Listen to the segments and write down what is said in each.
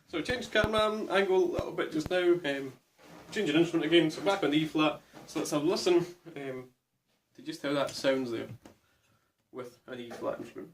So change camera angle a little bit just now, changing instrument again, so back on the E flat, so let's have a listen to just how that sounds there with an E flat instrument.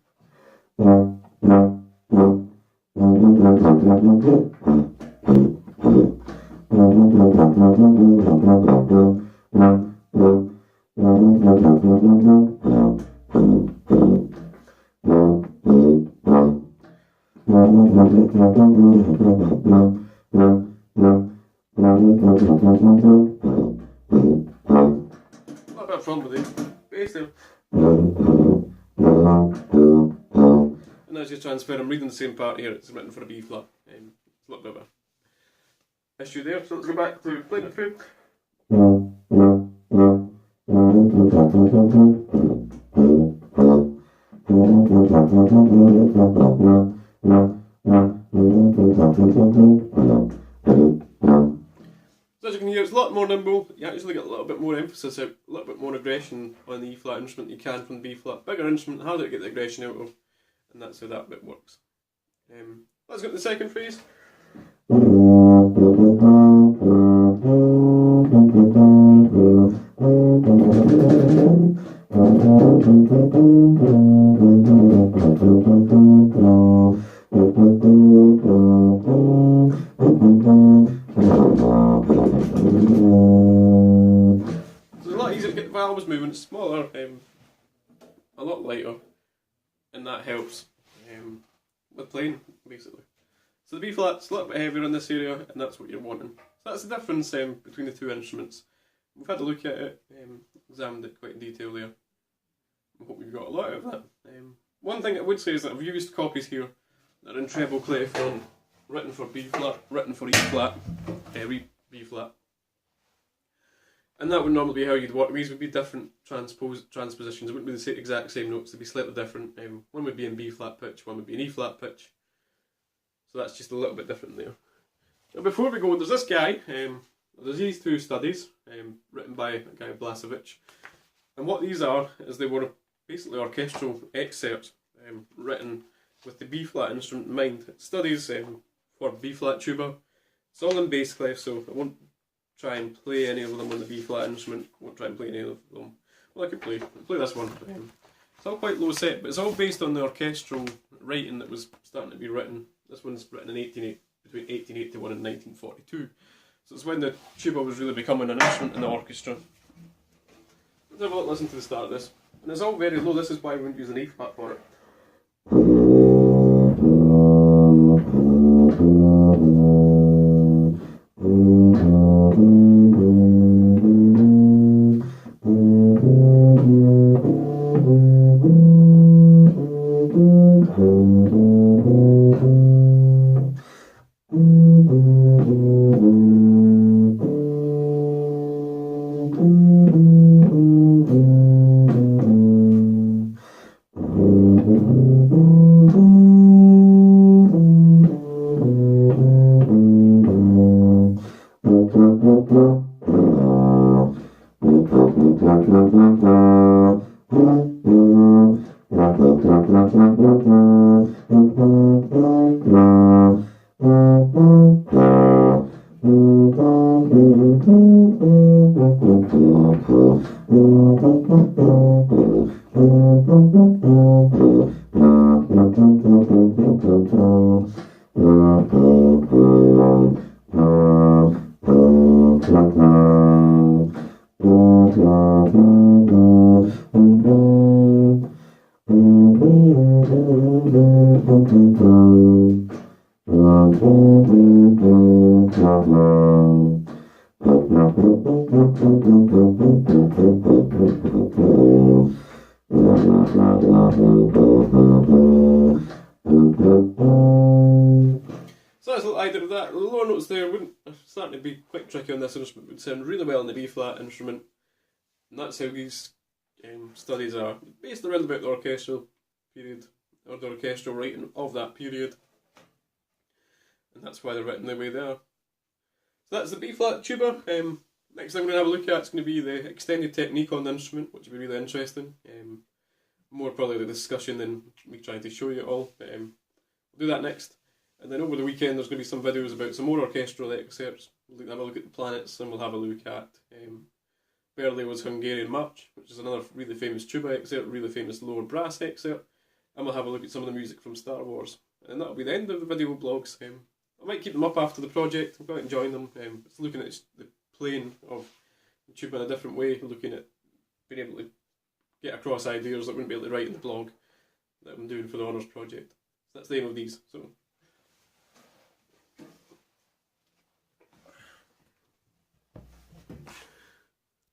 Not a bit of fun with the bass there. And as you transfer, I'm reading the same part here, it's written for a B flat. It's a little bit of an issue there, so let's go back to playing it through. So as you can hear, it's a lot more nimble. You actually get a little bit more emphasis out, a little bit more aggression on the E flat instrument than you can from the B flat. Bigger instrument, harder to get the aggression out of, and that's how that bit works. Let's go to the second phrase. So it's a lot easier to get the valves moving, it's smaller, a lot lighter, and that helps with playing, basically. So the B flat's a little bit heavier in this area, and that's what you're wanting. So that's the difference between the two instruments. We've had a look at it, examined it quite in detail there. I hope we've got a lot out of that. One thing I would say is that I've used copies here that are in treble clef, written for B flat, written for E flat, B flat. And that would normally be how you'd work. These would be different transpositions. It wouldn't be the exact same notes, they'd be slightly different. One would be in B flat pitch, one would be in E flat pitch. So that's just a little bit different there. Now before we go, there's this guy, there's these two studies, written by a guy Blasevich. And what these are, is they were basically orchestral excerpts, written with the B flat instrument in mind. Studies for B flat tuba. It's all in bass clef, so I won't try and play any of them on the B flat instrument. I won't try and play any of them. Well, I could play this one. It's all quite low set, but it's all based on the orchestral writing that was starting to be written. This one's written in between 1881 and 1942. So it's when the tuba was really becoming an instrument in the orchestra. Let's have a listen to the start of this. And it's all very low, this is why we wouldn't use an E flat for it. So that's a little idea of that. The lower notes there wouldn't starting to be quite tricky on this instrument, would sound really well on the B flat instrument. And that's how these studies are based around about the orchestral period, or the orchestral writing of that period. And that's why they're written the way they are. So that's the B flat tuba. Next thing we're going to have a look at is going to be the extended technique on the instrument, which will be really interesting. More probably the discussion than me trying to show you it all, but we'll do that next. And then over the weekend there's going to be some videos about some more orchestral excerpts. We'll have a look at the planets, and we'll have a look at Berlioz's Hungarian March, which is another really famous tuba excerpt, really famous lower brass excerpt, and we'll have a look at some of the music from Star Wars. And that'll be the end of the video blogs. I might keep them up after the project, I'm quite enjoying them. It's looking at the playing of the tuba in a different way, looking at being able to get across ideas that I wouldn't be able to write in the blog that I'm doing for the honours project. So that's the aim of these. So